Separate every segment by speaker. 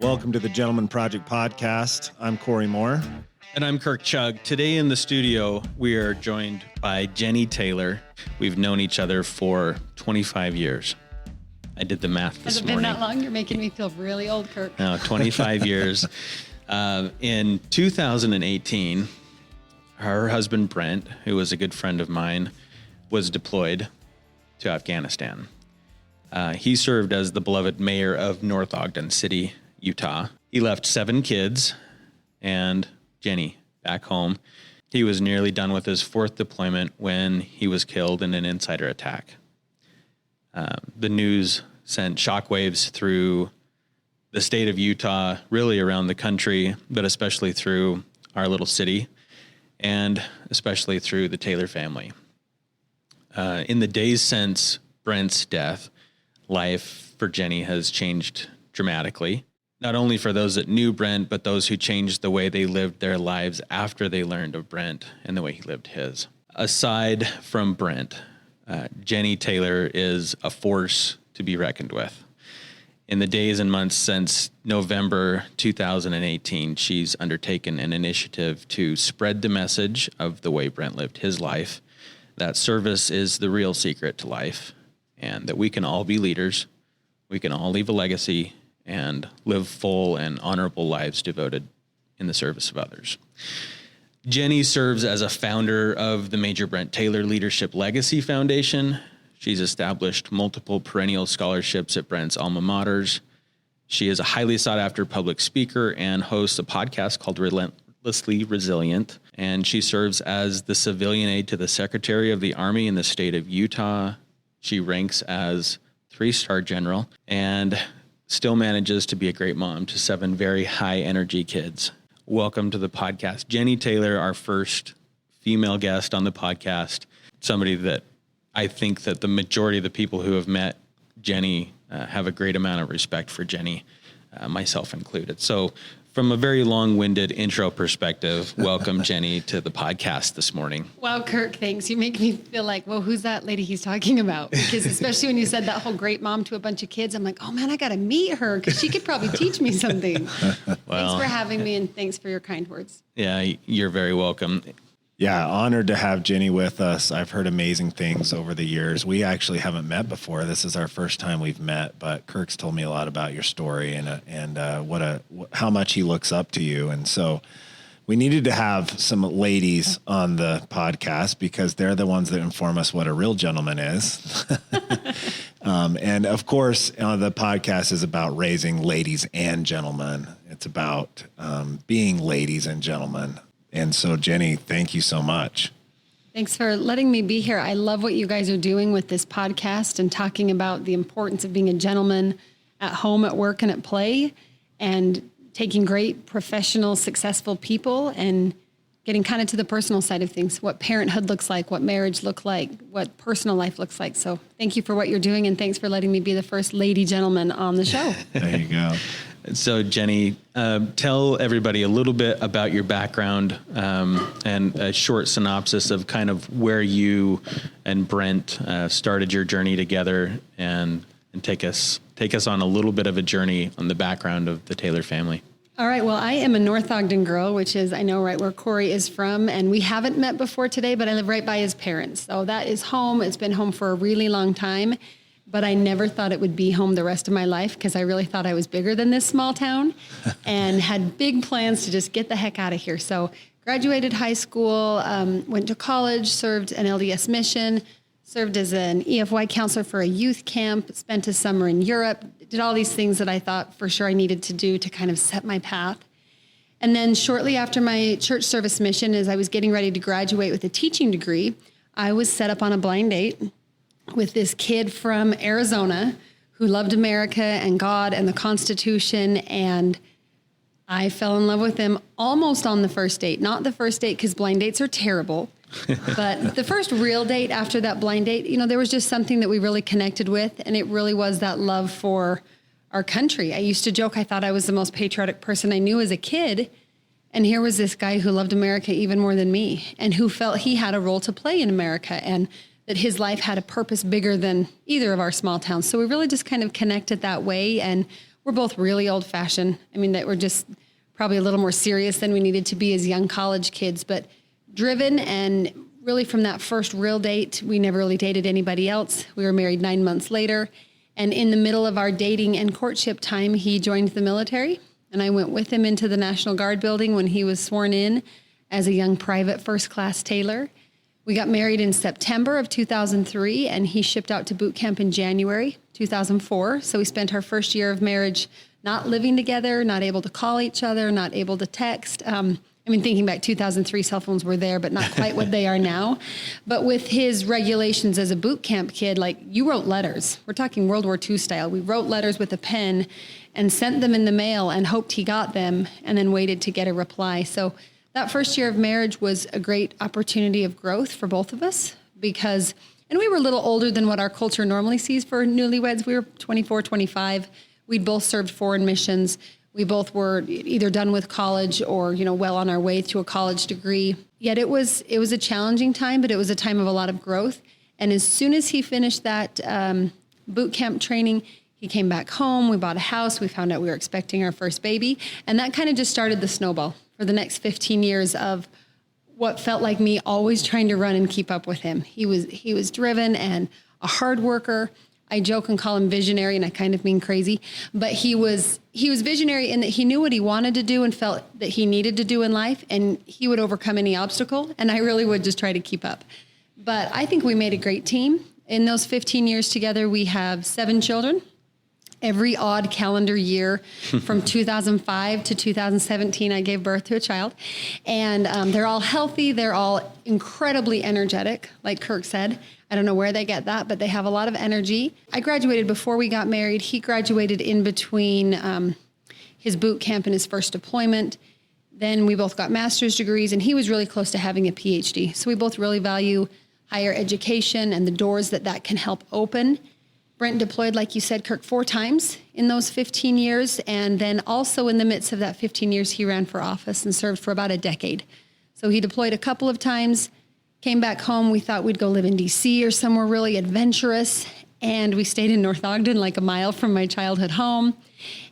Speaker 1: Welcome to the Gentleman Project Podcast. I'm Corey Moore.
Speaker 2: And I'm Kirk Chugg. Today in the studio, we are joined by Jennie Taylor. We've known each other for 25 years. I did the math this morning.
Speaker 3: Has it been that long? You're making me feel really old, Kirk.
Speaker 2: No, 25 years. In 2018, her husband, Brent, who was a good friend of mine, was deployed to Afghanistan. He served as the beloved mayor of North Ogden City, Utah. He left 7 kids and Jennie back home. He was nearly done with his 4th deployment when he was killed in an insider attack. The news sent shockwaves through the state of Utah, really around the country, but especially through our little city and especially through the Taylor family. In the days since Brent's death, life for Jennie has changed dramatically. Not only for those that knew Brent, but those who changed the way they lived their lives after they learned of Brent and the way he lived his. Aside from Brent, Jennie Taylor is a force to be reckoned with. In the days and months since November 2018, she's undertaken an initiative to spread the message of the way Brent lived his life, that service is the real secret to life, and that we can all be leaders, we can all leave a legacy, and live full and honorable lives devoted in the service of others. Jennie serves as a founder of the Major Brent Taylor Leadership Legacy Foundation. She's established multiple perennial scholarships at Brent's alma maters. She is a highly sought-after public speaker and hosts a podcast called Relentlessly Resilient. And she serves as the civilian aide to the Secretary of the Army in the state of Utah. She ranks as 3-star general and still manages to be a great mom to 7 very high-energy kids. Welcome to the podcast. Jennie Taylor, our first female guest on the podcast, somebody that I think that the majority of the people who have met Jennie have a great amount of respect for Jennie, myself included. So from a very long-winded intro perspective, welcome, Jennie, to the podcast this morning.
Speaker 3: Wow, Kirk, thanks. You make me feel like, well, who's that lady he's talking about? Because especially when you said that whole great mom to a bunch of kids, I'm like, oh, man, I got to meet her because she could probably teach me something. Well, thanks for having me, and thanks for your kind words.
Speaker 2: Yeah, you're very welcome.
Speaker 1: Yeah, honored to have Jennie with us. I've heard amazing things over the years. We actually haven't met before. This is our first time we've met, but Kirk's told me a lot about your story and how much he looks up to you. And so we needed to have some ladies on the podcast because they're the ones that inform us what a real gentleman is. And of course, the podcast is about raising ladies and gentlemen. It's about being ladies and gentlemen. And so, Jennie, thank you so much.
Speaker 3: Thanks for letting me be here. I love what you guys are doing with this podcast and talking about the importance of being a gentleman at home, at work, and at play, and taking great, professional, successful people and getting kind of to the personal side of things, what parenthood looks like, what marriage looks like, what personal life looks like. So thank you for what you're doing, and thanks for letting me be the first lady gentleman on the show.
Speaker 1: There you go.
Speaker 2: So, Jennie, tell everybody a little bit about your background and a short synopsis of kind of where you and Brent started your journey together, and take us on a little bit of a journey on the background of the Taylor family.
Speaker 3: All right. Well, I am a North Ogden girl, which is, I know, right where Corey is from. And we haven't met before today, but I live right by his parents. So that is home. It's been home for a really long time. But I never thought it would be home the rest of my life because I really thought I was bigger than this small town and had big plans to just get the heck out of here. So graduated high school, went to college, served an LDS mission, served as an EFY counselor for a youth camp, spent a summer in Europe, did all these things that I thought for sure I needed to do to kind of set my path. And then shortly after my church service mission, as I was getting ready to graduate with a teaching degree, I was set up on a blind date with this kid from Arizona who loved America and God and the Constitution. And I fell in love with him almost on the first date. Not the first date because blind dates are terrible, but the first real date after that blind date, there was just something that we really connected with. And it really was that love for our country. I used to joke I thought I was the most patriotic person I knew as a kid. And here was this guy who loved America even more than me and who felt he had a role to play in America and that his life had a purpose bigger than either of our small towns. So we really just kind of connected that way. And we're both really old fashioned. I mean, that we're just probably a little more serious than we needed to be as young college kids, but driven. And really from that first real date, we never really dated anybody else. We were married 9 months later. And in the middle of our dating and courtship time, he joined the military. And I went with him into the National Guard building when he was sworn in as a young private first class Taylor. We got married in September of 2003, and he shipped out to boot camp in January 2004. So we spent our first year of marriage not living together, not able to call each other, not able to text. Thinking back, 2003 cell phones were there, but not quite what they are now. But with his regulations as a boot camp kid, like, you wrote letters. We're talking World War II style. We wrote letters with a pen and sent them in the mail and hoped he got them and then waited to get a reply. So that first year of marriage was a great opportunity of growth for both of us because, and we were a little older than what our culture normally sees for newlyweds. We were 24, 25. We'd both served foreign missions. We both were either done with college or, well on our way to a college degree. Yet it was a challenging time, but it was a time of a lot of growth. And as soon as he finished that boot camp training, he came back home. We bought a house. We found out we were expecting our first baby. And that kind of just started the snowball for the next 15 years of what felt like me always trying to run and keep up with him. He was driven and a hard worker. I joke and call him visionary, and I kind of mean crazy, but he was visionary in that he knew what he wanted to do and felt that he needed to do in life, and he would overcome any obstacle, and I really would just try to keep up. But I think we made a great team. In those 15 years together, we have 7 children. Every odd calendar year from 2005 to 2017, I gave birth to a child, and they're all healthy. They're all incredibly energetic, like Kirk said. I don't know where they get that, but they have a lot of energy. I graduated before we got married. He graduated in between his boot camp and his first deployment. Then we both got master's degrees, and he was really close to having a PhD. So we both really value higher education and the doors that can help open. Brent deployed, like you said, Kirk, 4 times in those 15 years. And then also in the midst of that 15 years, he ran for office and served for about a decade. So he deployed a couple of times, came back home. We thought we'd go live in DC or somewhere really adventurous. And we stayed in North Ogden, like a mile from my childhood home.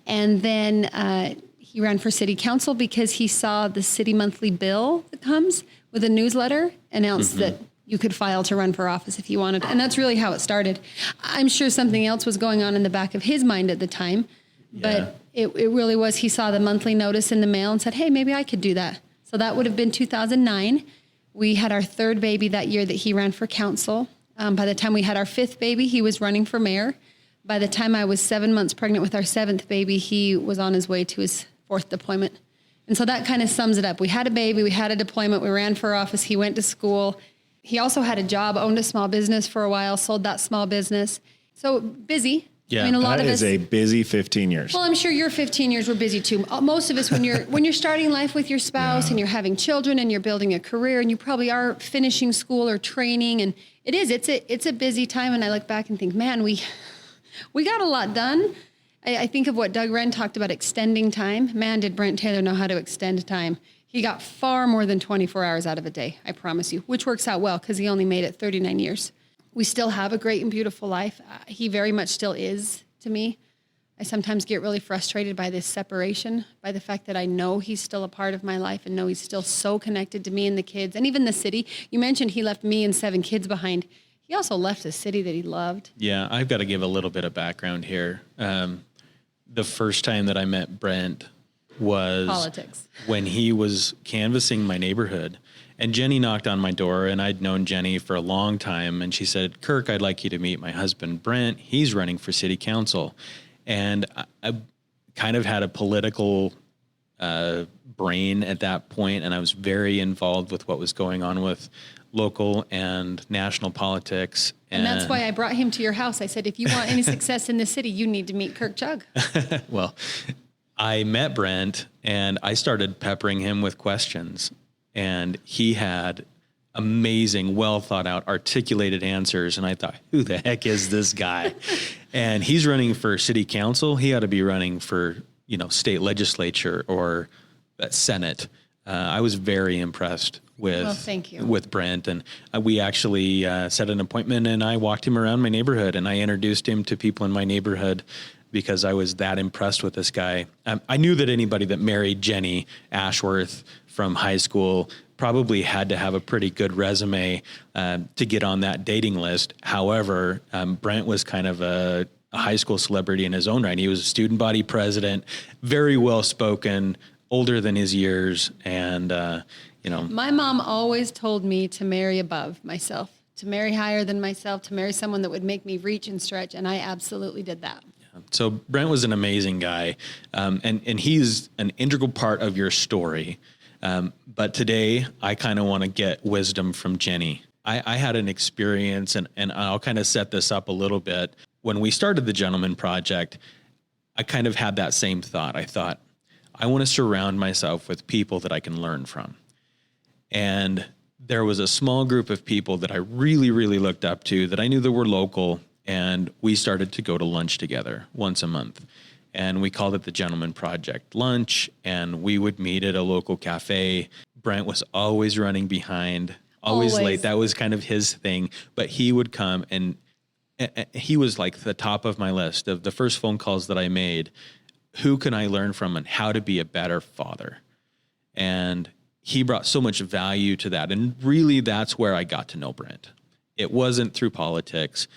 Speaker 3: And then he ran for city council because he saw the city monthly bill that comes with a newsletter announced that you could file to run for office if you wanted. And that's really how it started. I'm sure something else was going on in the back of his mind at the time, but it really was, he saw the monthly notice in the mail and said, hey, maybe I could do that. So that would have been 2009. We had our 3rd baby that year that he ran for council. By the time we had our 5th baby, he was running for mayor. By the time I was 7 months pregnant with our 7th baby, he was on his way to his 4th deployment. And so that kind of sums it up. We had a baby, we had a deployment, we ran for office, he went to school. He also had a job, owned a small business for a while, sold that small business. So busy.
Speaker 2: Yeah,
Speaker 3: a lot
Speaker 1: that
Speaker 3: of
Speaker 1: is
Speaker 3: us,
Speaker 1: a busy 15 years.
Speaker 3: Well, I'm sure your 15 years were busy too. Most of us, when you're starting life with your spouse and you're having children and you're building a career and you probably are finishing school or training, and it's a busy time. And I look back and think, man, we got a lot done. I think of what Doug Wren talked about, extending time. Man, did Brent Taylor know how to extend time. He got far more than 24 hours out of a day, I promise you, which works out well because he only made it 39 years. We still have a great and beautiful life. He very much still is to me. I sometimes get really frustrated by this separation, by the fact that I know he's still a part of my life and know he's still so connected to me and the kids and even the city. You mentioned he left me and 7 kids behind. He also left a city that he loved.
Speaker 2: Yeah, I've got to give a little bit of background here. The first time that I met Brent was
Speaker 3: politics,
Speaker 2: when he was canvassing my neighborhood, and Jennie knocked on my door, and I'd known Jennie for a long time, and she said, Kirk, I'd like you to meet my husband, Brent. He's running for city council. And I kind of had a political brain at that point, and I was very involved with what was going on with local and national politics.
Speaker 3: And that's why I brought him to your house. I said, if you want any success in the city, you need to meet Kirk Jug.
Speaker 2: Well, I met Brent and I started peppering him with questions, and he had amazing, well thought out, articulated answers. And I thought, who the heck is this guy? And he's running for city council. He ought to be running for, state legislature or Senate. I was very impressed with Brent, and we actually set an appointment, and I walked him around my neighborhood, and I introduced him to people in my neighborhood. because I was that impressed with this guy. I knew that anybody that married Jennie Ashworth from high school probably had to have a pretty good resume to get on that dating list. However, Brent was kind of a high school celebrity in his own right. He was a student body president, very well spoken, older than his years, and
Speaker 3: My mom always told me to marry above myself, to marry higher than myself, to marry someone that would make me reach and stretch, and I absolutely did that.
Speaker 2: So Brent was an amazing guy, and he's an integral part of your story. But today, I kind of want to get wisdom from Jennie. I had an experience, and I'll kind of set this up a little bit. When we started the Gentleman Project, I kind of had that same thought. I thought, I want to surround myself with people that I can learn from. And there was a small group of people that I really, really looked up to that I knew that were local, and we started to go to lunch together once a month. And we called it the Gentleman Project Lunch, and we would meet at a local cafe. Brent was always running behind, always late. That was kind of his thing. But he would come, and he was like the top of my list of the first phone calls that I made. Who can I learn from and how to be a better father? And he brought so much value to that. And really, that's where I got to know Brent. It wasn't through politics.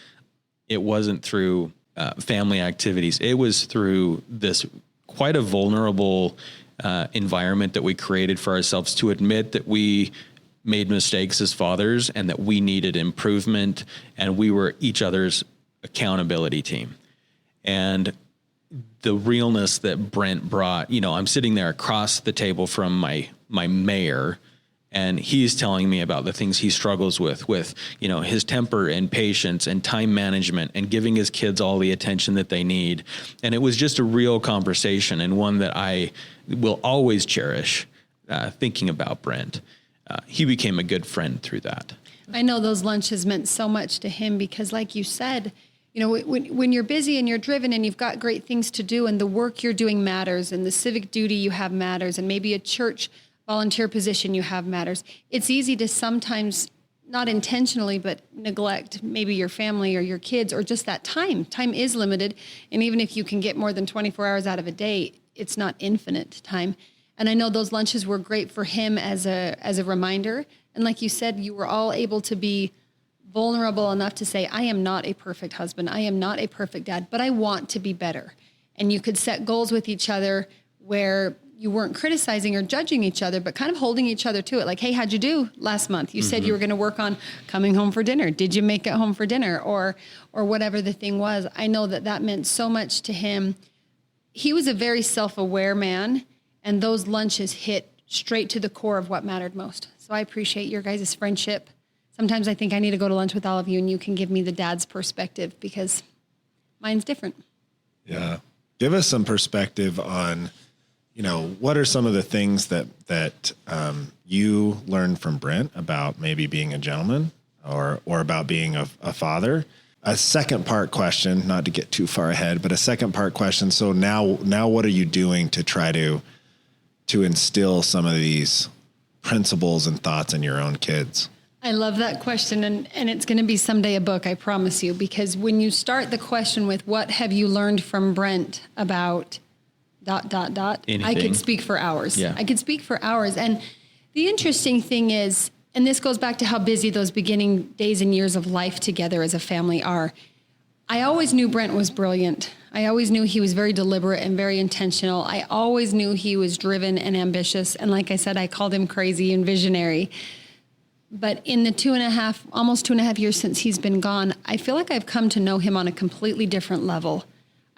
Speaker 2: It wasn't through family activities. It was through this quite a vulnerable environment that we created for ourselves to admit that we made mistakes as fathers and that we needed improvement, and we were each other's accountability team. And the realness that Brent brought, I'm sitting there across the table from my mayor, and he's telling me about the things he struggles with, his temper and patience and time management and giving his kids all the attention that they need. And it was just a real conversation, and one that I will always cherish thinking about Brent. He became a good friend through that.
Speaker 3: I know those lunches meant so much to him because, like you said, when you're busy and you're driven and you've got great things to do and the work you're doing matters and the civic duty you have matters and maybe a church volunteer position you have matters, it's easy to sometimes, not intentionally, but neglect maybe your family or your kids or just that time. Time is limited. And even if you can get more than 24 hours out of a day, it's not infinite time. And I know those lunches were great for him as a reminder. And like you said, you were all able to be vulnerable enough to say, I am not a perfect husband. I am not a perfect dad, but I want to be better. And you could set goals with each other where you weren't criticizing or judging each other, but kind of holding each other to it. Like, hey, how'd you do last month? You said you were going to work on coming home for dinner. Did you make it home for dinner? Or whatever the thing was. I know that meant so much to him. He was a very self-aware man, and those lunches hit straight to the core of what mattered most. So I appreciate your guys' friendship. Sometimes I think I need to go to lunch with all of you, and you can give me the dad's perspective because mine's different.
Speaker 1: Yeah. Give us some perspective on, what are some of the things that you learned from Brent about maybe being a gentleman or about being a father? A second part question, not to get too far ahead, but a second part question. So now what are you doing to try to instill some of these principles and thoughts in your own kids?
Speaker 3: I love that question, and it's going to be someday a book, I promise you, because when you start the question with what have you learned from Brent about ... Anything. I could speak for hours. Yeah. I could speak for hours. And the interesting thing is, and this goes back to how busy those beginning days and years of life together as a family are, I always knew Brent was brilliant. I always knew he was very deliberate and very intentional. I always knew he was driven and ambitious. And like I said, I called him crazy and visionary. But in the almost 2.5 years since he's been gone, I feel like I've come to know him on a completely different level.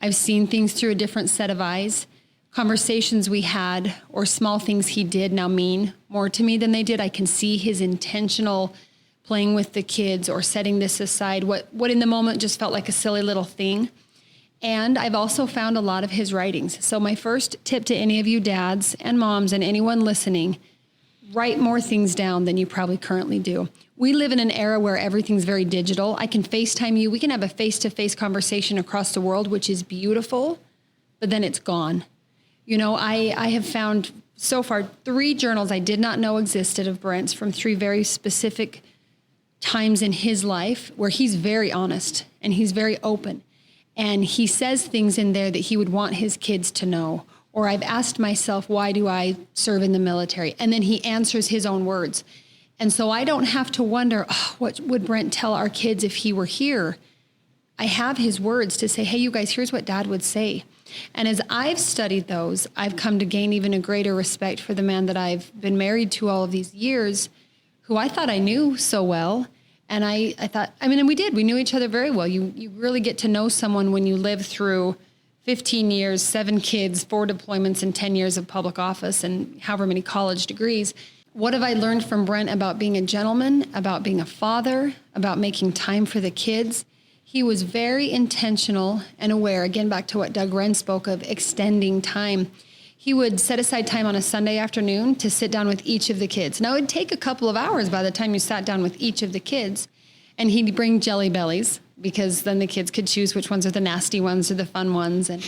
Speaker 3: I've seen things through a different set of eyes. Conversations we had or small things he did now mean more to me than they did. I can see his intentional playing with the kids or setting this aside, what in the moment just felt like a silly little thing. And I've also found a lot of his writings. So my first tip to any of you dads and moms and anyone listening, write more things down than you probably currently do. We live in an era where everything's very digital. I can FaceTime you. We can have a face-to-face conversation across the world, which is beautiful, but then it's gone. I have found so far 3 journals I did not know existed of Brent's from 3 very specific times in his life where he's very honest and he's very open. And he says things in there that he would want his kids to know. Or I've asked myself, why do I serve in the military? And then he answers his own words. And so I don't have to wonder, what would Brent tell our kids if he were here? I have his words to say, hey, you guys, here's what Dad would say. And as I've studied those, I've come to gain even a greater respect for the man that I've been married to all of these years, who I thought I knew so well. And I thought, and we did. We knew each other very well. You really get to know someone when you live through 15 years, 7 kids, 4 deployments, and 10 years of public office, and however many college degrees. What have I learned from Brent about being a gentleman, about being a father, about making time for the kids? He was very intentional and aware, again, back to what Doug Wren spoke of, extending time. He would set aside time on a Sunday afternoon to sit down with each of the kids. Now, it would take a couple of hours by the time you sat down with each of the kids, and he'd bring Jelly Bellies, because then the kids could choose which ones are the nasty ones or the fun ones. And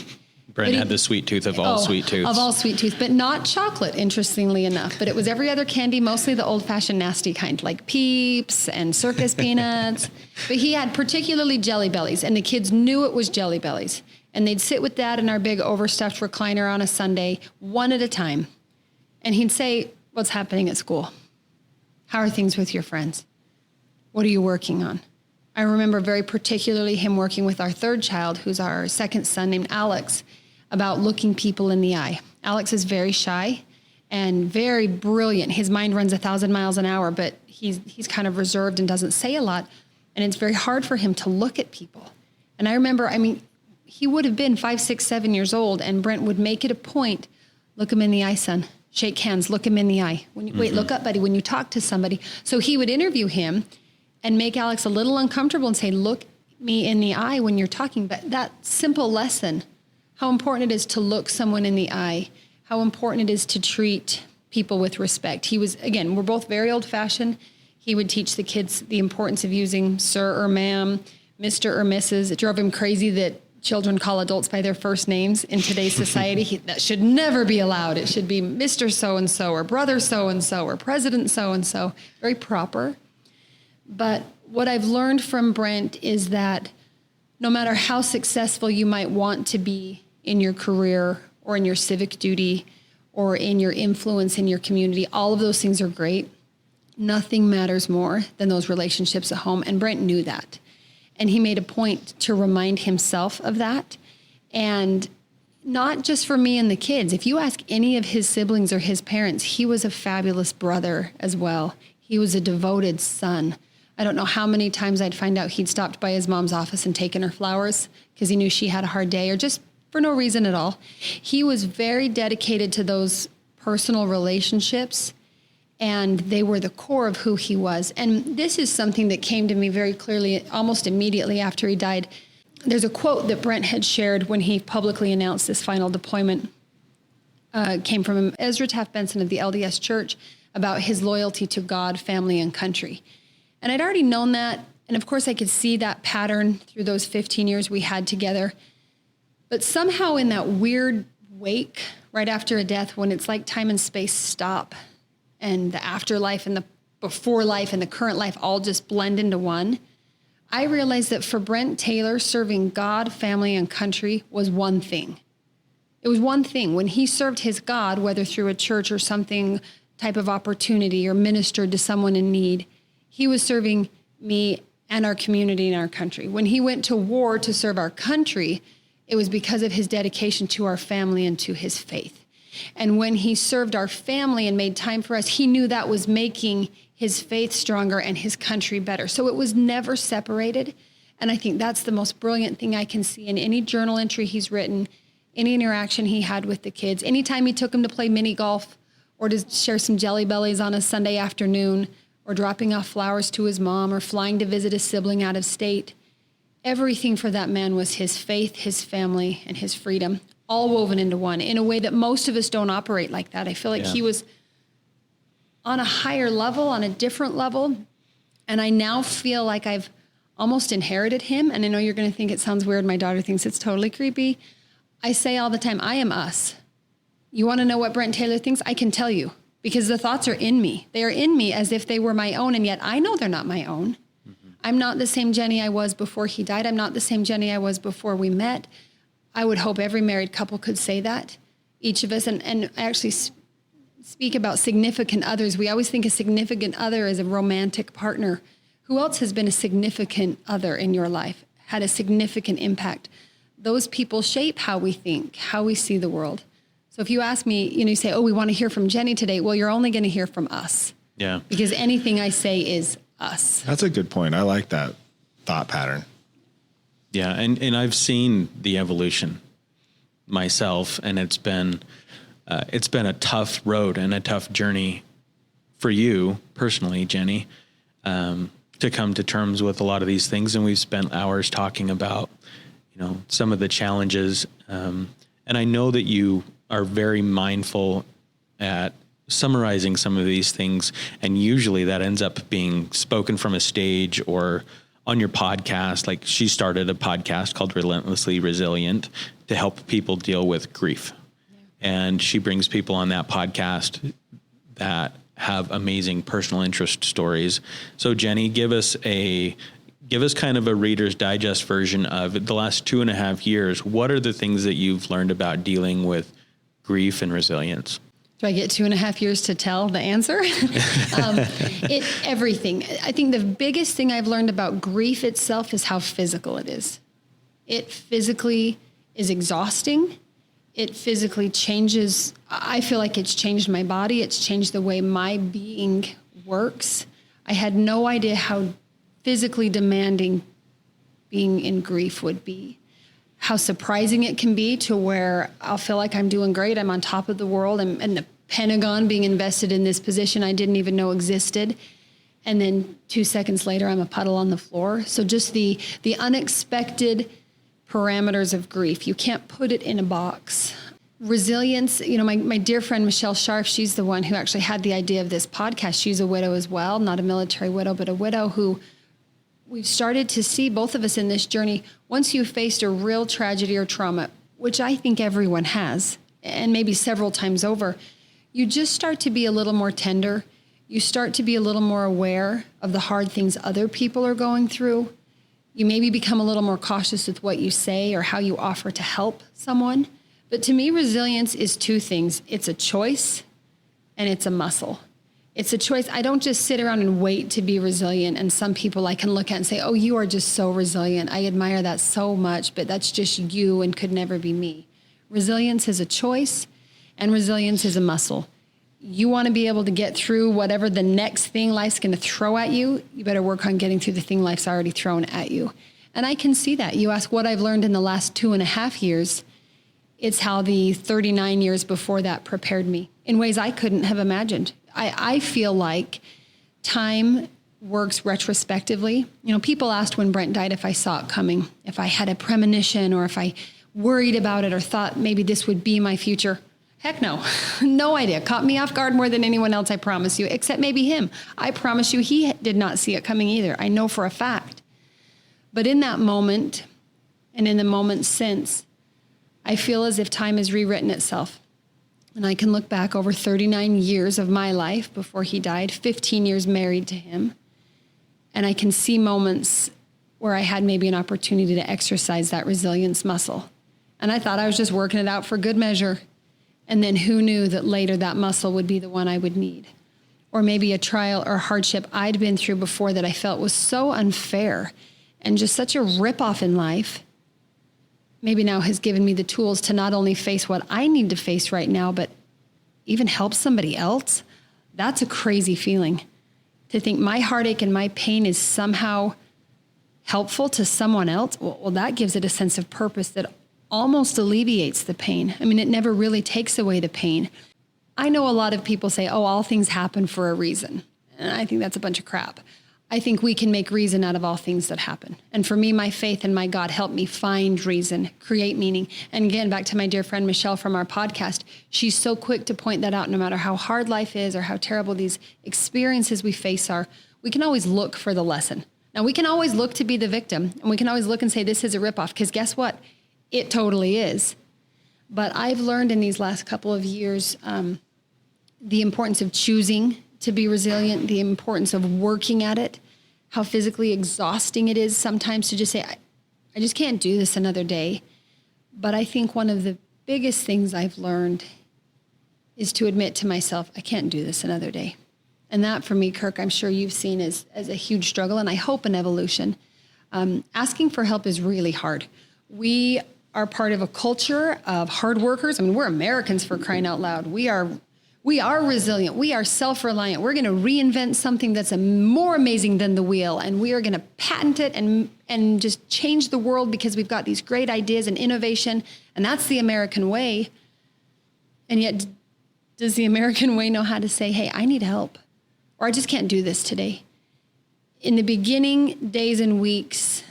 Speaker 2: Brent had the sweet tooth of all sweet tooths. Of all
Speaker 3: sweet tooth, but not chocolate, interestingly enough. But it was every other candy, mostly the old-fashioned nasty kind, like Peeps and Circus Peanuts. But he had particularly Jelly Bellies, and the kids knew it was Jelly Bellies. And they'd sit with Dad in our big overstuffed recliner on a Sunday, one at a time. And he'd say, what's happening at school? How are things with your friends? What are you working on? I remember very particularly him working with our third child, who's our second son named Alex, about looking people in the eye. Alex is very shy and very brilliant. His mind runs 1,000 miles an hour, but he's kind of reserved and doesn't say a lot. And it's very hard for him to look at people. And I remember, he would have been 5, 6, 7 years old, and Brent would make it a point, look him in the eye, son. Shake hands, look him in the eye. Wait, look up, buddy, when you talk to somebody. So he would interview him and make Alex a little uncomfortable and say, look me in the eye when you're talking. But that simple lesson, how important it is to look someone in the eye, how important it is to treat people with respect. He was, again, we're both very old-fashioned. He would teach the kids the importance of using sir or ma'am, Mr. or Mrs. It drove him crazy that children call adults by their first names in today's society. That should never be allowed. It should be Mr. So-and-so or brother so-and-so or president so-and-so. Very proper. But what I've learned from Brent is that no matter how successful you might want to be in your career or in your civic duty or in your influence in your community, all of those things are great. Nothing matters more than those relationships at home. And Brent knew that. And he made a point to remind himself of that. And not just for me and the kids. If you ask any of his siblings or his parents, he was a fabulous brother as well. He was a devoted son. I don't know how many times I'd find out he'd stopped by his mom's office and taken her flowers because he knew she had a hard day or just for no reason at all. He was very dedicated to those personal relationships, and they were the core of who he was. And this is something that came to me very clearly almost immediately after he died. There's a quote that Brent had shared when he publicly announced this final deployment. Came from Ezra Taft Benson of the LDS Church about his loyalty to God, family, and country. And I'd already known that. And of course, I could see that pattern through those 15 years we had together. But somehow in that weird wake right after a death, when it's like time and space stop and the afterlife and the before life and the current life all just blend into one, I realized that for Brent Taylor, serving God, family, and country was one thing. It was one thing. When he served his God, whether through a church or something type of opportunity or ministered to someone in need, he was serving me and our community and our country. When he went to war to serve our country, it was because of his dedication to our family and to his faith. And when he served our family and made time for us, he knew that was making his faith stronger and his country better. So it was never separated. And I think that's the most brilliant thing I can see in any journal entry he's written, any interaction he had with the kids, anytime he took them to play mini golf or to share some Jelly Bellies on a Sunday afternoon, or dropping off flowers to his mom, or flying to visit a sibling out of state. Everything for that man was his faith, his family, and his freedom, all woven into one in a way that most of us don't operate like that. I feel like he was on a higher level, on a different level, and I now feel like I've almost inherited him. And I know you're going to think it sounds weird. My daughter thinks it's totally creepy. I say all the time, I am us. You want to know what Brent Taylor thinks? I can tell you. Because the thoughts are in me. They are in me as if they were my own, and yet I know they're not my own. Mm-hmm. I'm not the same Jennie I was before he died. I'm not the same Jennie I was before we met. I would hope every married couple could say that, each of us. And I actually speak about significant others. We always think a significant other is a romantic partner. Who else has been a significant other in your life, had a significant impact? Those people shape how we think, how we see the world. So if you ask me, you say, oh, we want to hear from Jennie today. Well, you're only going to hear from us.
Speaker 2: Yeah.
Speaker 3: Because anything I say is us.
Speaker 1: That's a good point. I like that thought pattern.
Speaker 2: Yeah. And I've seen the evolution myself, and it's been a tough road and a tough journey for you personally, Jennie, to come to terms with a lot of these things. And we've spent hours talking about, some of the challenges. And I know that you are very mindful at summarizing some of these things. And usually that ends up being spoken from a stage or on your podcast. Like, she started a podcast called Relentlessly Resilient to help people deal with grief. And she brings people on that podcast that have amazing personal interest stories. So Jennie, give us kind of a Reader's Digest version of the last 2.5 years. What are the things that you've learned about dealing with grief and resilience?
Speaker 3: Do I get 2.5 years to tell the answer? Everything. I think the biggest thing I've learned about grief itself is how physical it is. It physically is exhausting. It physically changes. I feel like it's changed my body. It's changed the way my being works. I had no idea how physically demanding being in grief would be. How surprising it can be to where I'll feel like I'm doing great. I'm on top of the world. And the Pentagon being invested in this position I didn't even know existed. And then 2 seconds later, I'm a puddle on the floor. So just the unexpected parameters of grief. You can't put it in a box. Resilience, my dear friend, Michelle Sharf, she's the one who actually had the idea of this podcast. She's a widow as well, not a military widow, but a widow who we've started to see, both of us in this journey, once you've faced a real tragedy or trauma, which I think everyone has, and maybe several times over, you just start to be a little more tender. You start to be a little more aware of the hard things other people are going through. You maybe become a little more cautious with what you say or how you offer to help someone. But to me, resilience is two things. It's a choice and it's a muscle. It's a choice. I don't just sit around and wait to be resilient. And some people I can look at and say, oh, you are just so resilient. I admire that so much, but that's just you and could never be me. Resilience is a choice and resilience is a muscle. You want to be able to get through whatever the next thing life's going to throw at you. You better work on getting through the thing life's already thrown at you. And I can see that. You ask what I've learned in the last 2.5 years. It's how the 39 years before that prepared me in ways I couldn't have imagined. I feel like time works retrospectively. People asked when Brent died if I saw it coming, if I had a premonition or if I worried about it or thought maybe this would be my future. Heck no. No idea. Caught me off guard more than anyone else, I promise you, except maybe him. I promise you he did not see it coming either. I know for a fact. But in that moment and in the moment since, I feel as if time has rewritten itself. And I can look back over 39 years of my life before he died, 15 years married to him. And I can see moments where I had maybe an opportunity to exercise that resilience muscle. And I thought I was just working it out for good measure. And then who knew that later that muscle would be the one I would need? Or maybe a trial or hardship I'd been through before that I felt was so unfair and just such a ripoff in life, maybe now has given me the tools to not only face what I need to face right now, but even help somebody else. That's a crazy feeling, to think my heartache and my pain is somehow helpful to someone else. Well, that gives it a sense of purpose that almost alleviates the pain. I mean, it never really takes away the pain. I know a lot of people say, oh, all things happen for a reason. And I think that's a bunch of crap. I think we can make reason out of all things that happen. And for me, my faith and my God helped me find reason, create meaning. And again, back to my dear friend Michelle from our podcast, she's so quick to point that out. No matter how hard life is or how terrible these experiences we face are, we can always look for the lesson. Now, we can always look to be the victim, and we can always look and say, this is a ripoff, because guess what? It totally is. But I've learned in these last couple of years the importance of choosing to be resilient, the importance of working at it, how physically exhausting it is sometimes to just say, I just can't do this another day. But I think one of the biggest things I've learned is to admit to myself, I can't do this another day. And that for me, Kirk, I'm sure you've seen as a huge struggle, and I hope an evolution. Asking for help is really hard. We are part of a culture of hard workers. I mean, we're Americans, for crying out loud. We are resilient. We are self-reliant. We're going to reinvent something that's more amazing than the wheel, and we are going to patent it and just change the world because we've got these great ideas and innovation, and that's the American way. And yet, does the American way know how to say, hey, I need help, or I just can't do this today? In the beginning days and weeks,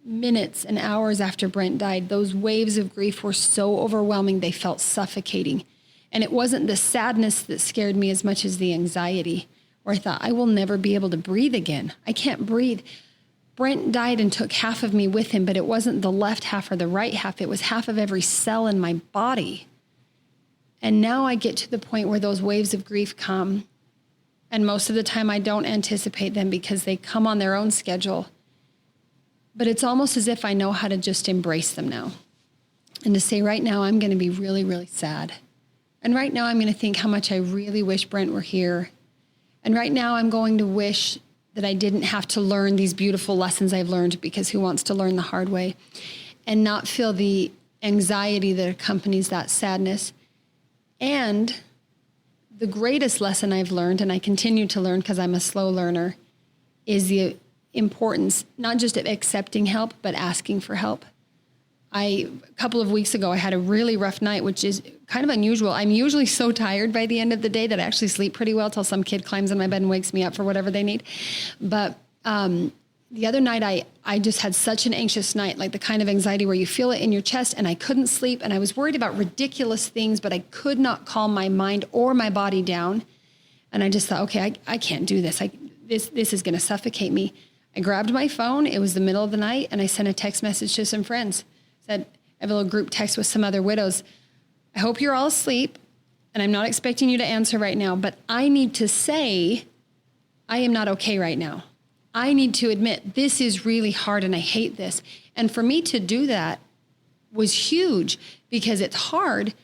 Speaker 3: minutes and hours after Brent died, those waves of grief were so overwhelming, they felt suffocating. And it wasn't the sadness that scared me as much as the anxiety, where I thought, I will never be able to breathe again. I can't breathe. Brent died and took half of me with him, but it wasn't the left half or the right half. It was half of every cell in my body. And now I get to the point where those waves of grief come. And most of the time I don't anticipate them because they come on their own schedule. But it's almost as if I know how to just embrace them now. And to say, right now, I'm going to be really, really sad. And right now I'm going to think how much I really wish Brent were here. And right now I'm going to wish that I didn't have to learn these beautiful lessons I've learned, because who wants to learn the hard way, and not feel the anxiety that accompanies that sadness. And the greatest lesson I've learned, and I continue to learn because I'm a slow learner, is the importance, not just of accepting help, but asking for help. A couple of weeks ago, I had a really rough night, which is kind of unusual. I'm usually so tired by the end of the day that I actually sleep pretty well till some kid climbs in my bed and wakes me up for whatever they need. But the other night, I just had such an anxious night, like the kind of anxiety where you feel it in your chest, and I couldn't sleep, and I was worried about ridiculous things, but I could not calm my mind or my body down. And I just thought, okay, I can't do this. This is going to suffocate me. I grabbed my phone. It was the middle of the night, and I sent a text message to some friends. Said, I have a little group text with some other widows. I hope you're all asleep, and I'm not expecting you to answer right now, but I need to say I am not okay right now. I need to admit this is really hard and I hate this. And for me to do that was huge, because it's hard,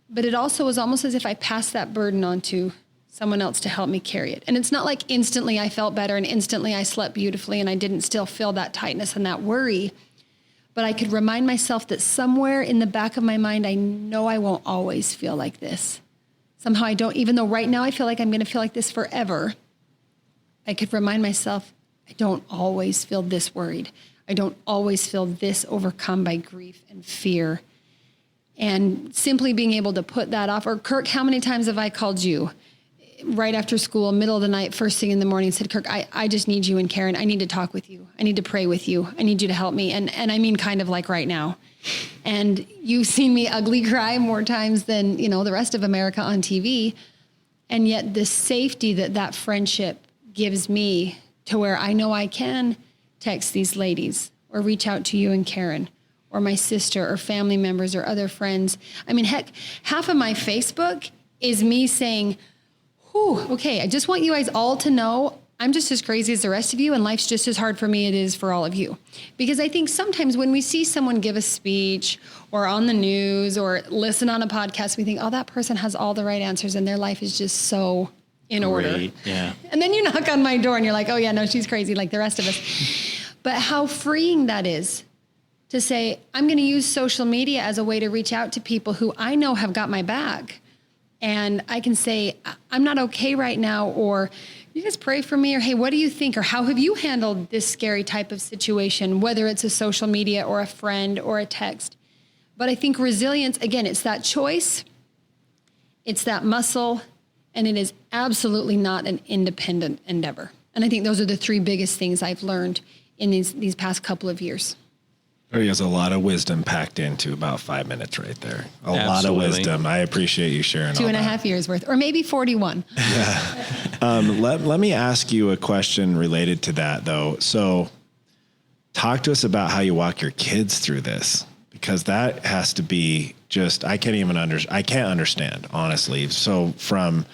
Speaker 3: but it also was almost as if I passed that burden on to someone else to help me carry it. And it's not like instantly I felt better and instantly I slept beautifully and I didn't still feel that tightness and that worry. But I could remind myself that somewhere in the back of my mind, I know I won't always feel like this. Somehow I don't, even though right now I feel like I'm going to feel like this forever, I could remind myself, I don't always feel this worried. I don't always feel this overcome by grief and fear. And simply being able to put that off. Or Kirk, how many times have I called you right after school, middle of the night, first thing in the morning, said, Kirk, I just need you and Karen. I need to talk with you. I need to pray with you. I need you to help me. And I mean, kind of like right now. And you've seen me ugly cry more times than, the rest of America on TV. And yet the safety that friendship gives me, to where I know I can text these ladies or reach out to you and Karen or my sister or family members or other friends. I mean, heck, half of my Facebook is me saying, okay, I just want you guys all to know I'm just as crazy as the rest of you, and life's just as hard for me as it is for all of you. Because I think sometimes when we see someone give a speech or on the news or listen on a podcast, we think, oh, that person has all the right answers and their life is just so in order.
Speaker 2: Yeah.
Speaker 3: And then you knock on my door and you're like, oh yeah, no, she's crazy like the rest of us. But how freeing that is to say, I'm going to use social media as a way to reach out to people who I know have got my back. And I can say, I'm not okay right now, or you guys pray for me, or hey, what do you think? Or how have you handled this scary type of situation, whether it's a social media or a friend or a text. But I think resilience, again, it's that choice, it's that muscle, and it is absolutely not an independent endeavor. And I think those are the three biggest things I've learned in these past couple of years.
Speaker 1: There is a lot of wisdom packed into about 5 minutes right there. A lot of wisdom. I appreciate you sharing
Speaker 3: 2.5 years worth, or maybe 41.
Speaker 1: Yeah. Let me ask you a question related to that, though. So talk to us about how you walk your kids through this, because that has to be just, I can't understand, honestly. So from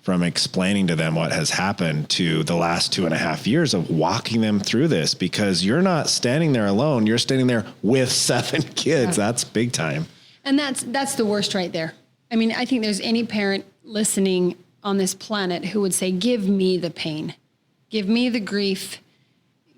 Speaker 1: from explaining to them what has happened to the last 2.5 years of walking them through this, because you're not standing there alone. You're standing there with 7 kids. Yeah. That's big time.
Speaker 3: And that's the worst right there. I mean, I think there's any parent listening on this planet who would say, give me the pain, give me the grief,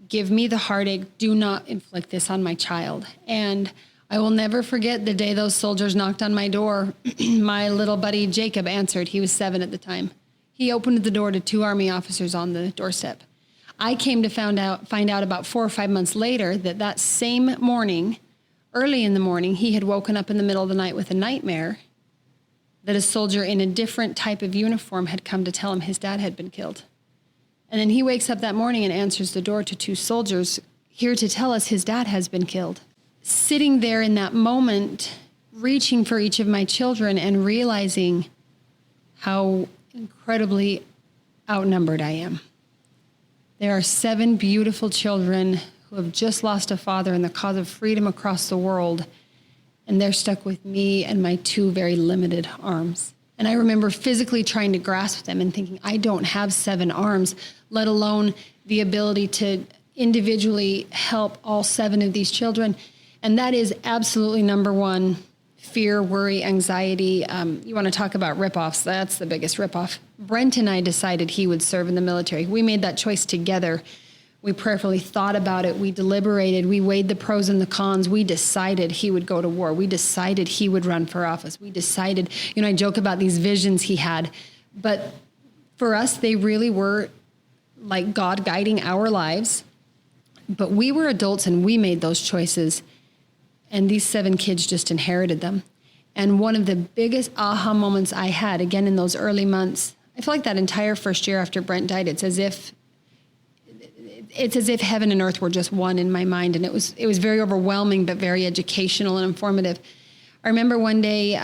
Speaker 3: give me the heartache. Do not inflict this on my child. And I will never forget the day those soldiers knocked on my door. My little buddy Jacob answered. He was 7 at the time. He opened the door to 2 Army officers on the doorstep. I came to find out about 4 or 5 months later that same morning, early in the morning, he had woken up in the middle of the night with a nightmare that a soldier in a different type of uniform had come to tell him his dad had been killed. And then he wakes up that morning and answers the door to 2 soldiers here to tell us his dad has been killed. Sitting there in that moment, reaching for each of my children and realizing how incredibly outnumbered I am. There are 7 beautiful children who have just lost a father in the cause of freedom across the world, and they're stuck with me and my 2 very limited arms. And I remember physically trying to grasp them and thinking, I don't have 7 arms, let alone the ability to individually help all 7 of these children. And that is absolutely number one: fear, worry, anxiety. You want to talk about ripoffs? That's the biggest ripoff. Brent and I decided he would serve in the military. We made that choice together. We prayerfully thought about it. We deliberated. We weighed the pros and the cons. We decided he would go to war. We decided he would run for office. We decided, I joke about these visions he had, but for us, they really were like God guiding our lives. But we were adults and we made those choices. And these 7 kids just inherited them. And one of the biggest aha moments I had, again, in those early months, I feel like that entire first year after Brent died, it's as if heaven and earth were just one in my mind. And it was very overwhelming, but very educational and informative. I remember one day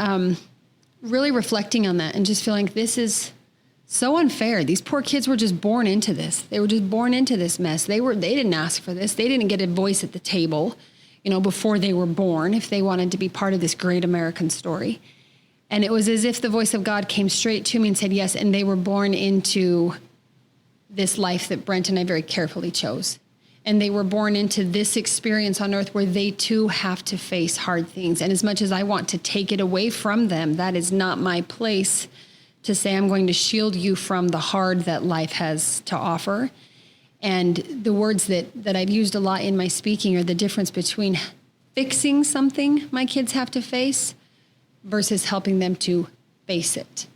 Speaker 3: really reflecting on that and just feeling like this is so unfair. These poor kids were just born into this. They were just born into this mess. They didn't ask for this. They didn't get a voice at the table, before they were born, if they wanted to be part of this great American story. And it was as if the voice of God came straight to me and said, yes, and they were born into this life that Brent and I very carefully chose. And they were born into this experience on earth where they too have to face hard things. And as much as I want to take it away from them, that is not my place to say I'm going to shield you from the hard that life has to offer. And the words that I've used a lot in my speaking are the difference between fixing something my kids have to face versus helping them to face it.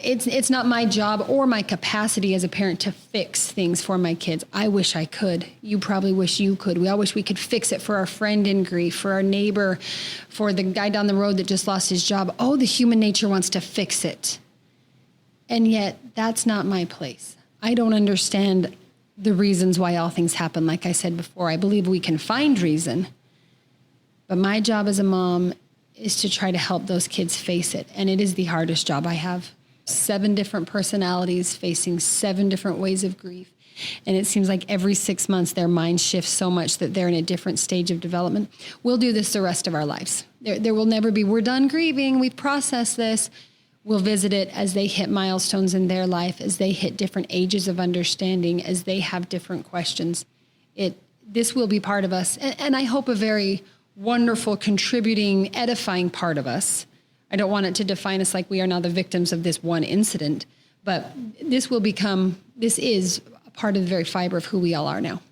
Speaker 3: It's not my job or my capacity as a parent to fix things for my kids. I wish I could. You probably wish you could. We all wish we could fix it for our friend in grief, for our neighbor, for the guy down the road that just lost his job. Oh, the human nature wants to fix it. And yet, that's not my place. I don't understand the reasons why all things happen. Like I said before, I believe we can find reason. But my job as a mom is to try to help those kids face it. And it is the hardest job I have. 7 different personalities facing 7 different ways of grief. And it seems like every 6 months their mind shifts so much that they're in a different stage of development. We'll do this the rest of our lives. There will never be, we're done grieving, we've processed this. We'll visit it as they hit milestones in their life, as they hit different ages of understanding, as they have different questions. This will be part of us, and I hope a very wonderful, contributing, edifying part of us. I don't want it to define us like we are now the victims of this one incident, but this is a part of the very fiber of who we all are now.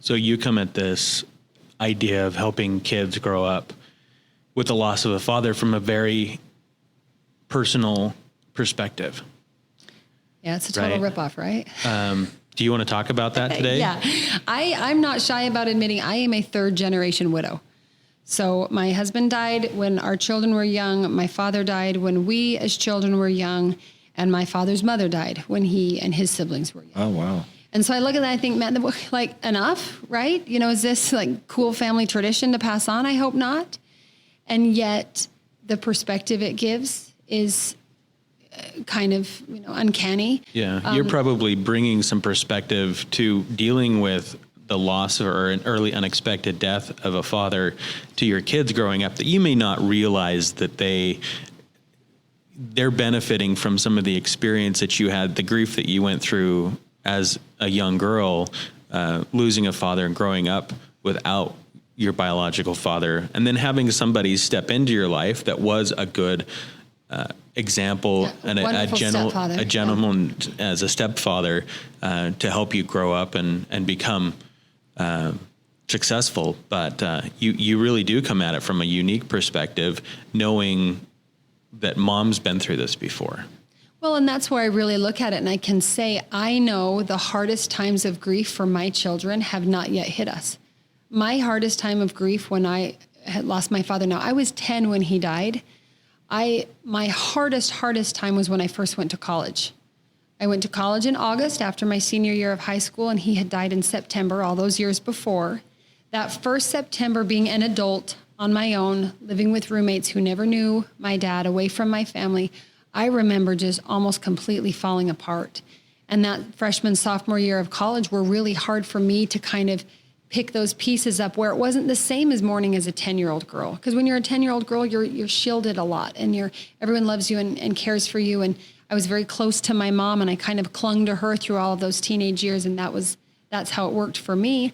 Speaker 2: So you come at this idea of helping kids grow up with the loss of a father from a very personal perspective.
Speaker 3: Yeah, it's a total ripoff, right?
Speaker 2: Do you want to talk about that today?
Speaker 3: Yeah, I'm not shy about admitting I am a 3rd-generation widow. So my husband died when our children were young. My father died when we as children were young. And my father's mother died when he and his siblings were young.
Speaker 1: Oh, wow.
Speaker 3: And so I look at that and I think, man, like, enough, right? Is this like cool family tradition to pass on? I hope not. And yet the perspective it gives is kind of, uncanny.
Speaker 2: Yeah. You're probably bringing some perspective to dealing with the loss or an early unexpected death of a father to your kids growing up that you may not realize that they they're benefiting from some of the experience that you had, the grief that you went through as a young girl, losing a father and growing up without your biological father, and then having somebody step into your life that was a good example and a gentleman as a stepfather to help you grow up and become successful. But you really do come at it from a unique perspective, knowing that mom's been through this before.
Speaker 3: Well, and that's where I really look at it, and I can say I know the hardest times of grief for my children have not yet hit us. My hardest time of grief when I had lost my father, now I was 10 when he died. My hardest time was when I first went to college. I went to college in August after my senior year of high school, and he had died in September, all those years before. That first September, being an adult on my own, living with roommates who never knew my dad, away from my family, I remember just almost completely falling apart. And that freshman, sophomore year of college were really hard for me to kind of pick those pieces up, where it wasn't the same as mourning as a 10-year-old girl. Because when you're a 10-year-old girl, you're shielded a lot, and everyone loves you and cares for you. And I was very close to my mom, and I kind of clung to her through all of those teenage years, and that's how it worked for me.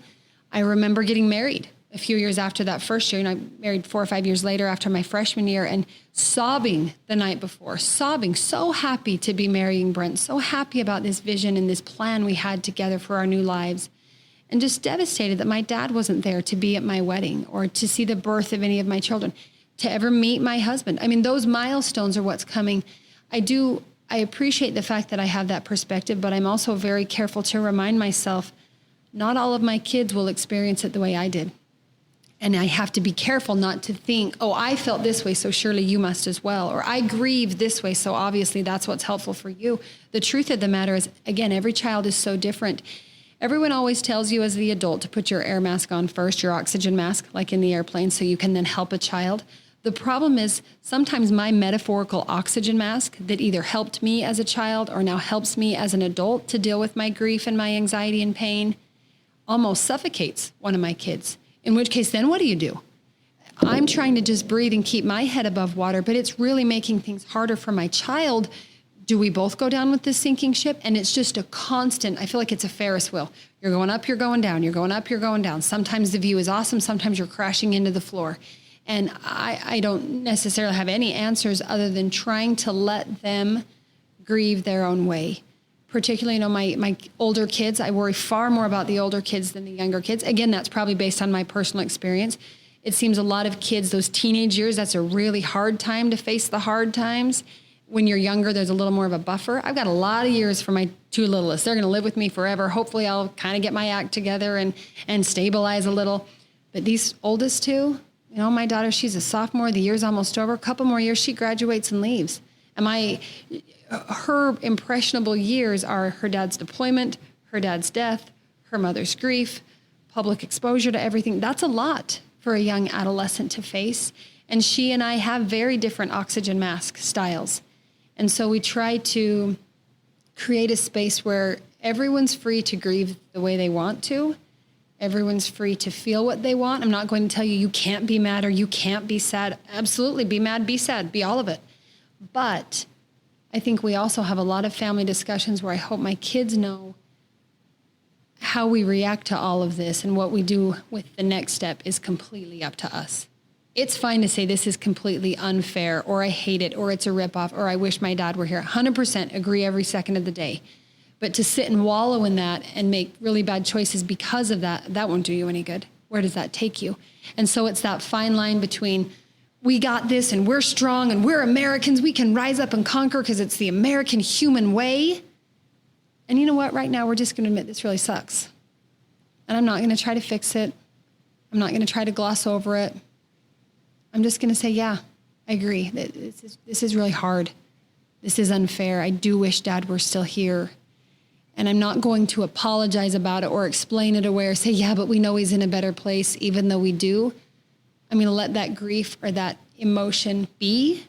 Speaker 3: I remember getting married a few years after that first year, and I married 4 or 5 years later after my freshman year, and sobbing the night before, so happy to be marrying Brent, so happy about this vision and this plan we had together for our new lives. And just devastated that my dad wasn't there to be at my wedding or to see the birth of any of my children, to ever meet my husband. I mean, those milestones are what's coming. I appreciate the fact that I have that perspective, but I'm also very careful to remind myself, not all of my kids will experience it the way I did. And I have to be careful not to think, oh, I felt this way, so surely you must as well. Or I grieve this way, so obviously that's what's helpful for you. The truth of the matter is, again, every child is so different. Everyone always tells you as the adult to put your air mask on first, your oxygen mask, like in the airplane, so you can then help a child. The problem is sometimes my metaphorical oxygen mask that either helped me as a child or now helps me as an adult to deal with my grief and my anxiety and pain almost suffocates one of my kids, in which case then what do? I'm trying to just breathe and keep my head above water, but it's really making things harder for my child. Do we both go down with this sinking ship? And it's just a constant, I feel like it's a Ferris wheel. You're going up, you're going down, you're going up, you're going down. Sometimes the view is awesome, sometimes you're crashing into the floor. And I don't necessarily have any answers other than trying to let them grieve their own way. Particularly, my older kids, I worry far more about the older kids than the younger kids. Again, that's probably based on my personal experience. It seems a lot of kids, those teenage years, that's a really hard time to face the hard times. When you're younger, there's a little more of a buffer. I've got a lot of years for my two littlest. They're going to live with me forever. Hopefully I'll kind of get my act together and stabilize a little. But these oldest two, my daughter, she's a sophomore. The year's almost over. A couple more years, she graduates and leaves. And her impressionable years are her dad's deployment, her dad's death, her mother's grief, public exposure to everything. That's a lot for a young adolescent to face. And she and I have very different oxygen mask styles. And so we try to create a space where everyone's free to grieve the way they want to. Everyone's free to feel what they want. I'm not going to tell you can't be mad or you can't be sad. Absolutely, be mad, be sad, be all of it. But I think we also have a lot of family discussions where I hope my kids know how we react to all of this, and what we do with the next step is completely up to us. It's fine to say this is completely unfair, or I hate it, or it's a ripoff, or I wish my dad were here. 100% agree every second of the day. But to sit and wallow in that and make really bad choices because of that won't do you any good. Where does that take you? And so it's that fine line between we got this and we're strong and we're Americans, we can rise up and conquer because it's the American human way. And you know what? Right now, we're just going to admit this really sucks. And I'm not going to try to fix it. I'm not going to try to gloss over it. I'm just going to say, yeah, I agree. This is really hard. This is unfair. I do wish Dad were still here. And I'm not going to apologize about it or explain it away or say, yeah, but we know he's in a better place, even though we do. I'm going to let that grief or that emotion be.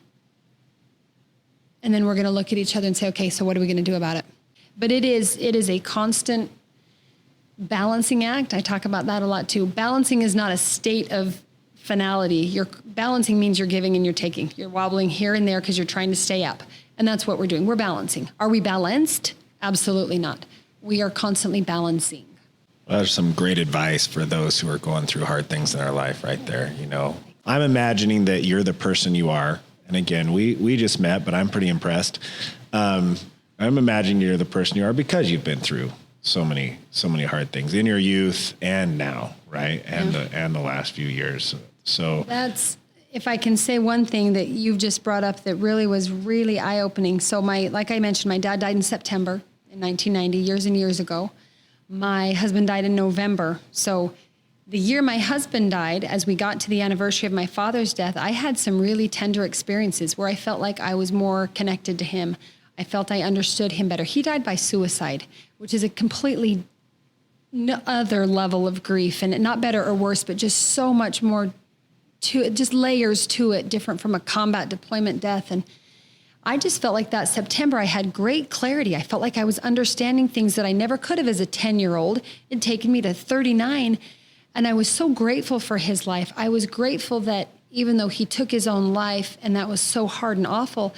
Speaker 3: And then we're going to look at each other and say, okay, so what are we going to do about it? But it is a constant balancing act. I talk about that a lot too. Balancing is not a state of finality. You're balancing means you're giving and you're taking. You're wobbling here and there because you're trying to stay up. And that's what we're doing. We're balancing. Are we balanced? Absolutely not. We are constantly balancing.
Speaker 1: Well, there's some great advice for those who are going through hard things in their life right there. I'm imagining that you're the person you are. And again, we just met, but I'm pretty impressed. I'm imagining you're the person you are because you've been through so many hard things in your youth and now, right? And the last few years. So
Speaker 3: that's, if I can say one thing that you've just brought up that really was really eye-opening. So like I mentioned, my dad died in September in 1990, years and years ago. My husband died in November. So the year my husband died, as we got to the anniversary of my father's death, I had some really tender experiences where I felt like I was more connected to him. I felt I understood him better. He died by suicide, which is a completely other level of grief, and not better or worse, but just so much more to it, just layers to it, different from a combat deployment death. And I just felt like that September, I had great clarity. I felt like I was understanding things that I never could have as a 10-year-old. It'd taken me to 39. And I was so grateful for his life. I was grateful that even though he took his own life and that was so hard and awful,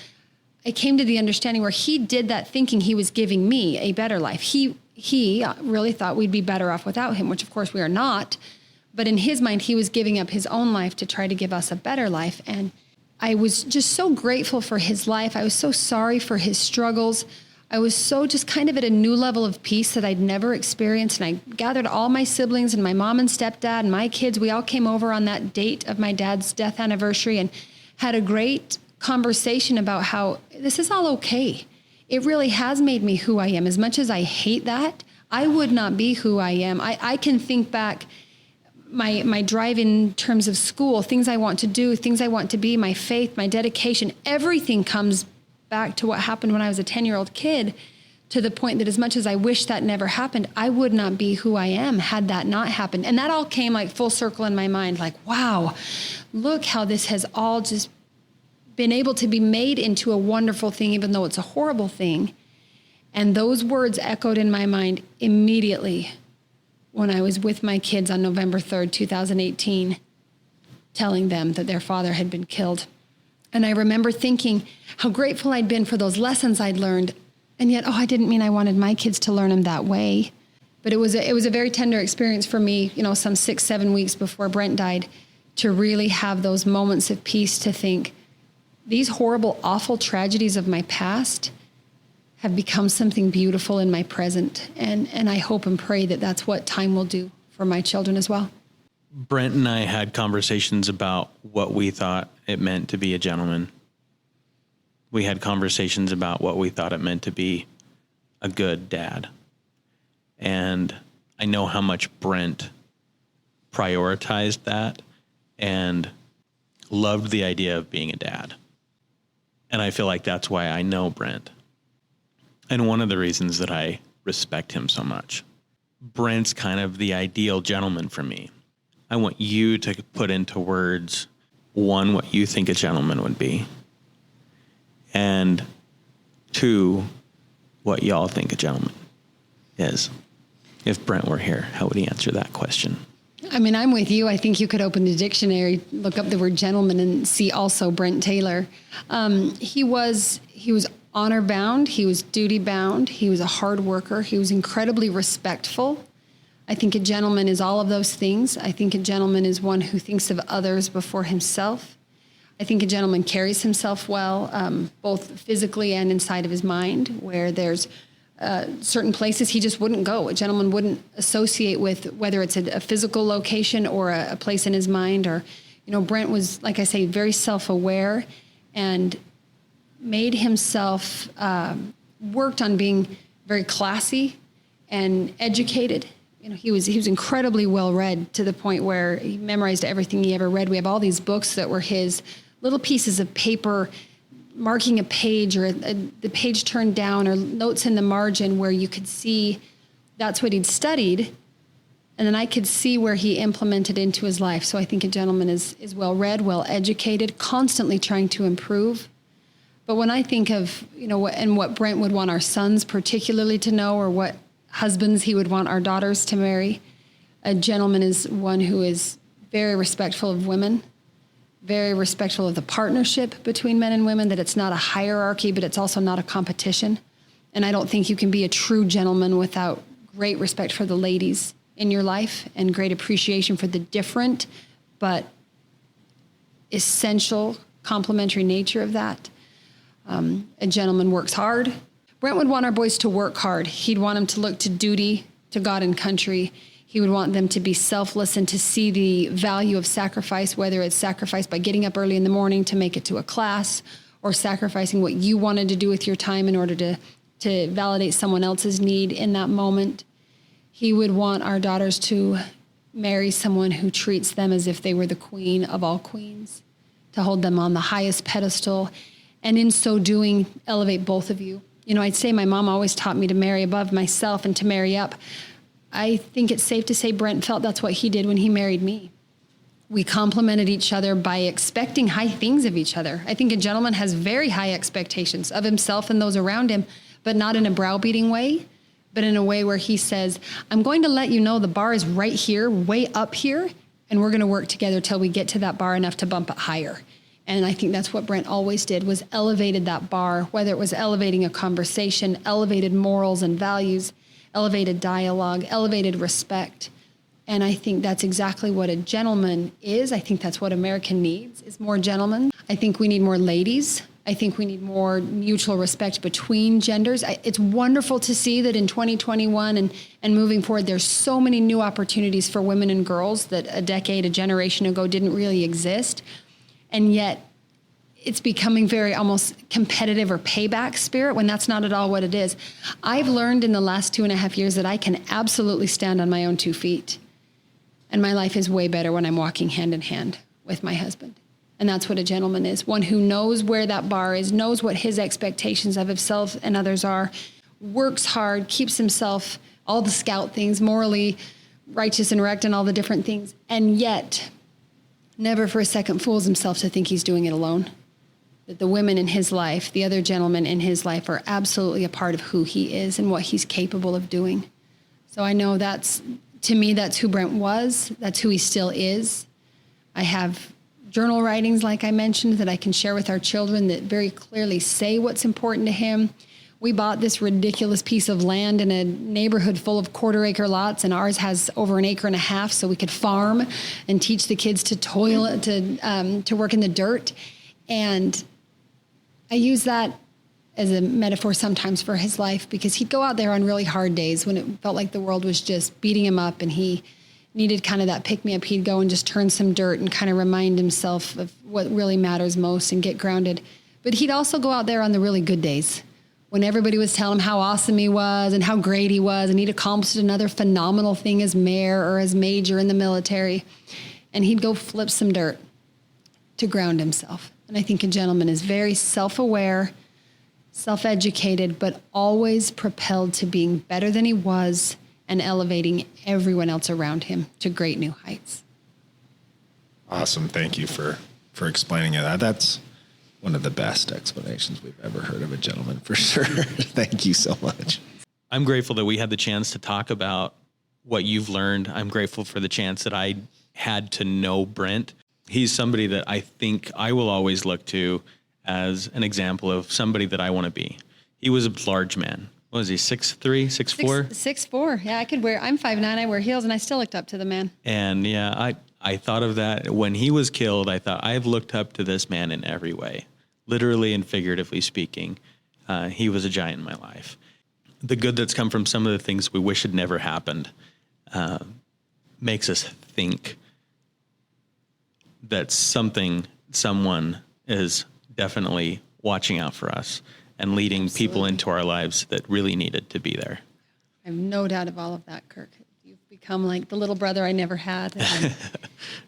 Speaker 3: I came to the understanding where he did that thinking he was giving me a better life. He really thought we'd be better off without him, which of course we are not. But in his mind, he was giving up his own life to try to give us a better life. And I was just so grateful for his life. I was so sorry for his struggles. I was so just kind of at a new level of peace that I'd never experienced. And I gathered all my siblings and my mom and stepdad and my kids. We all came over on that date of my dad's death anniversary and had a great conversation about how this is all okay. It really has made me who I am. As much as I hate that, I would not be who I am. I can think back my drive in terms of school, things I want to do, things I want to be, my faith, my dedication, everything comes back to what happened when I was a 10-year-old kid, to the point that as much as I wish that never happened, I would not be who I am had that not happened. And that all came like full circle in my mind, like, wow, look how this has all just been able to be made into a wonderful thing, even though it's a horrible thing. And those words echoed in my mind immediately when I was with my kids on November 3rd, 2018, telling them that their father had been killed. And I remember thinking how grateful I'd been for those lessons I'd learned. And yet, I didn't mean I wanted my kids to learn them that way. But it was a very tender experience for me, some 6-7 weeks before Brent died, to really have those moments of peace, to think these horrible, awful tragedies of my past have become something beautiful in my present. And I hope and pray that that's what time will do for my children as well.
Speaker 2: Brent and I had conversations about what we thought it meant to be a gentleman. We had conversations about what we thought it meant to be a good dad. And I know how much Brent prioritized that and loved the idea of being a dad. And I feel like that's why I know Brent. And one of the reasons that I respect him so much. Brent's kind of the ideal gentleman for me. I want you to put into words, one, what you think a gentleman would be, and two, what y'all think a gentleman is. If Brent were here, how would he answer that question?
Speaker 3: I mean, I'm with you. I think you could open the dictionary, look up the word gentleman, and see also Brent Taylor. He was honor bound. He was duty bound. He was a hard worker. He was incredibly respectful. I think a gentleman is all of those things. I think a gentleman is one who thinks of others before himself. I think a gentleman carries himself well, both physically and inside of his mind, where there's certain places he just wouldn't go. A gentleman wouldn't associate with, whether it's a physical location or a place in his mind. Or, Brent was, like I say, very self-aware and made himself, worked on being very classy and educated. He was incredibly well-read, to the point where he memorized everything he ever read. We have all these books that were his, little pieces of paper marking a page, or the page turned down, or notes in the margin where you could see that's what he'd studied. And then I could see where he implemented into his life. So I think a gentleman is well-read, well-educated, constantly trying to improve. But when I think of, what Brent would want our sons particularly to know, or what husbands he would want our daughters to marry, a gentleman is one who is very respectful of women, very respectful of the partnership between men and women, that it's not a hierarchy, but it's also not a competition. And I don't think you can be a true gentleman without great respect for the ladies in your life and great appreciation for the different but essential complementary nature of that. A gentleman works hard. Brent would want our boys to work hard. He'd want them to look to duty, to God and country. He would want them to be selfless and to see the value of sacrifice, whether it's sacrifice by getting up early in the morning to make it to a class, or sacrificing what you wanted to do with your time in order to validate someone else's need in that moment. He would want our daughters to marry someone who treats them as if they were the queen of all queens, to hold them on the highest pedestal, and in so doing, elevate both of you. You know, I'd say my mom always taught me to marry above myself and to marry up. I think it's safe to say Brent felt that's what he did when he married me. We complemented each other by expecting high things of each other. I think a gentleman has very high expectations of himself and those around him, but not in a browbeating way, but in a way where he says, I'm going to let you know the bar is right here, way up here, and we're going to work together till we get to that bar enough to bump it higher. And I think that's what Brent always did, was elevated that bar, whether it was elevating a conversation, elevated morals and values, elevated dialogue, elevated respect. And I think that's exactly what a gentleman is. I think that's what America needs, is more gentlemen. I think we need more ladies. I think we need more mutual respect between genders. It's wonderful to see that in 2021 and moving forward, there's so many new opportunities for women and girls that a decade, a generation ago didn't really exist. And yet it's becoming very almost competitive or payback spirit, when that's not at all what it is. I've learned in the last 2.5 years that I can absolutely stand on my own 2 feet. And my life is way better when I'm walking hand in hand with my husband. And that's what a gentleman is. One who knows where that bar is, knows what his expectations of himself and others are, works hard, keeps himself, all the scout things, morally righteous and erect and all the different things, and yet never for a second fools himself to think he's doing it alone. That the women in his life, the other gentlemen in his life, are absolutely a part of who he is and what he's capable of doing. So I know to me, that's who Brent was. That's who he still is. I have journal writings, like I mentioned, that I can share with our children that very clearly say what's important to him. We bought this ridiculous piece of land in a neighborhood full of 1/4 acre lots, and ours has over 1.5 acres, so we could farm and teach the kids to toil, to work in the dirt. And I use that as a metaphor sometimes for his life, because he'd go out there on really hard days when it felt like the world was just beating him up and he needed kind of that pick-me-up. He'd go and just turn some dirt and kind of remind himself of what really matters most and get grounded. But he'd also go out there on the really good days when everybody was telling him how awesome he was and how great he was, and he'd accomplished another phenomenal thing as mayor or as major in the military. And he'd go flip some dirt to ground himself. And I think a gentleman is very self-aware, self-educated, but always propelled to being better than he was and elevating everyone else around him to great new heights.
Speaker 1: Awesome. Thank you for explaining it. That's one of the best explanations we've ever heard of a gentleman, for sure. Thank you so much.
Speaker 2: I'm grateful that we had the chance to talk about what you've learned. I'm grateful for the chance that I had to know Brent. He's somebody that I think I will always look to as an example of somebody that I want to be. He was a large man. What was he, 6'3", 6'4"?
Speaker 3: 6'4". Yeah, I'm 5'9". I wear heels, and I still looked up to the man.
Speaker 2: And yeah, I thought of that when he was killed. I thought, I've looked up to this man in every way, literally and figuratively speaking. He was a giant in my life. The good that's come from some of the things we wish had never happened makes us think that someone is definitely watching out for us and leading people into our lives that really needed to be there.
Speaker 3: I have no doubt of all of that, Kirk. You've become like the little brother I never had,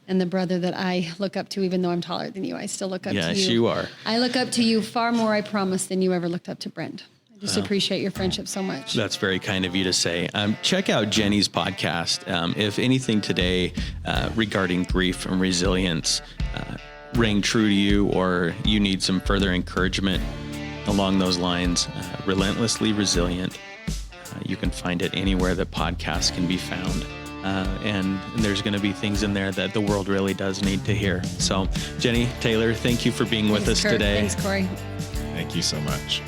Speaker 3: and the brother that I look up to, even though I'm taller than you. I still look up to you.
Speaker 2: Yes, you are.
Speaker 3: I look up to you far more, I promise, than you ever looked up to Brent. I just appreciate your friendship so much.
Speaker 2: That's very kind of you to say. Check out Jennie's podcast. If anything today regarding grief and resilience rang true to you, or you need some further encouragement along those lines, Relentlessly Resilient. You can find it anywhere that podcasts can be found. And there's going to be things in there that the world really does need to hear. So, Jennie Taylor, thank you for being with us
Speaker 3: Kurt.
Speaker 2: today.
Speaker 3: Thanks, Corey.
Speaker 1: Thank you so much.